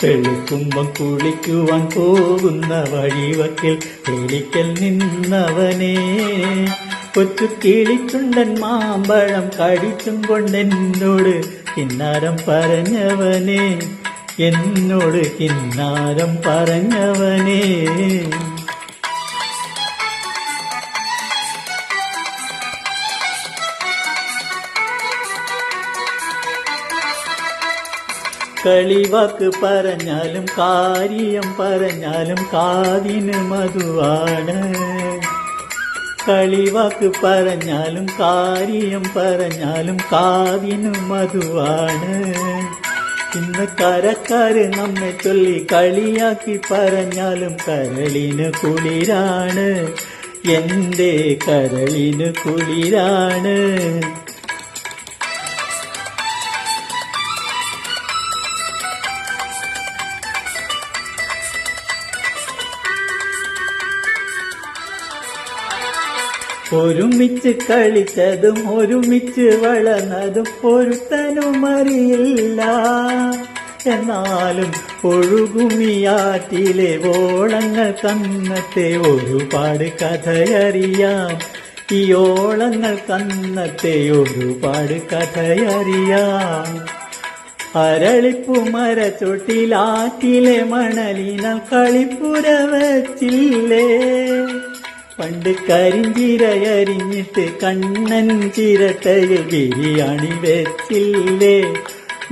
വെളുക്കുമ്പം കുളിക്കുവാൻ പോകുന്ന വഴിവക്കിൽ വേലിക്കൽ നിന്നവനെ, കൊച്ചു കിളിച്ചുണ്ടൻ മാമ്പഴം കടിച്ചും കൊണ്ടെന്നോട് കിന്നാരം പറഞ്ഞവനെ, എന്നോട് കിന്നാരം പറഞ്ഞവനെ. കളിവാക്ക് പറഞ്ഞാലും കാര്യം പറഞ്ഞാലും കാതിന് മധുവാണ്. കളിവാക്ക് പറഞ്ഞാലും കാര്യം പറഞ്ഞാലും കാതിന് മധുവാണ്. ഇന്ന് കരക്കാര് നമ്മെ ചൊല്ലി കളിയാക്കി പറഞ്ഞാലും കരളിന് കുളിരാണ്, എന്റെ കരളിന് കുളിരാണ്. ഒരുമിച്ച് കളിച്ചതും ഒരുമിച്ച് വളർന്നതും ഒരുത്തനും അറിയില്ല. എന്നാലും ഒഴുകുമിയാറ്റിലെ ഓളങ്ങൾ കന്നത്തെ ഒരുപാട് കഥയറിയാം. ഈ ഓളങ്ങൾ കന്നത്തെ ഒരുപാട് കഥയറിയാം. അരളിപ്പു മരച്ചോട്ടിലാറ്റിലെ മണലിനാൽ കളിപ്പുര വച്ചില്ലേ. പണ്ട് കരിഞ്ചിരയരിഞ്ഞിട്ട് കണ്ണൻ ചിരട്ടയിൽ ബിരിയാണി വെച്ചില്ലേ,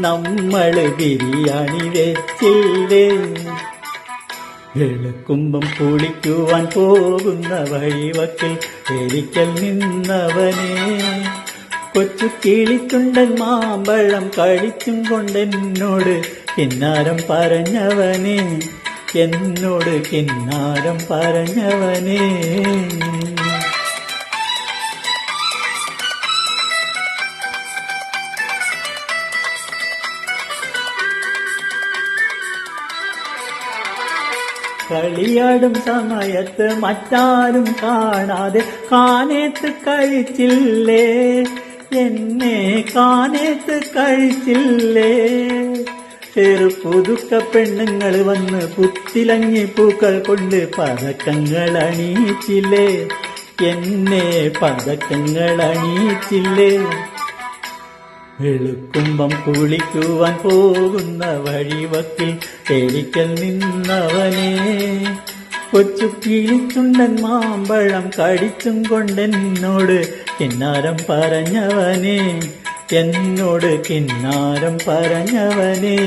നമ്മള് ബിരിയാണി വെച്ചില്ലേ. വെളുക്കുമ്പം കുളിക്കുവാൻ പോകുന്ന വഴിവക്കിൽ വേലിക്കൽ നിന്നവനെ, കൊച്ചു കിളിച്ചുണ്ടൻ മാമ്പഴം കടിച്ചും കൊണ്ടെന്നോട് കിന്നാരം പറഞ്ഞവനെ, എന്നോട് കിന്നാരം പറഞ്ഞവനെ. കളിയാടും സമയത്ത് മറ്റാരും കാണാതെ കാനേത്ത് കഴിച്ചില്ലേ, എന്നെ കാനേത്ത് കഴിച്ചില്ലേ. പുതുക്ക പെണ്ണുങ്ങൾ വന്ന് പുത്തിലങ്ങി പൂക്കൾ കൊണ്ട് പതക്കങ്ങൾ അണിയിച്ചില്ലേ, എന്നെ പതക്കങ്ങൾ അണിയിച്ചില്ലേ. വെളുക്കുമ്പം കുളിക്കുവാൻ പോകുന്ന വഴിവക്കിൽ വേലിക്കൽ നിന്നവനെ, കൊച്ചു കിളിച്ചുണ്ടൻ മാമ്പഴം കടിച്ചും കൊണ്ടെന്നോട് കിന്നാരം പറഞ്ഞവനെ, എന്നോട് കിന്നാരം പറഞ്ഞവനെ.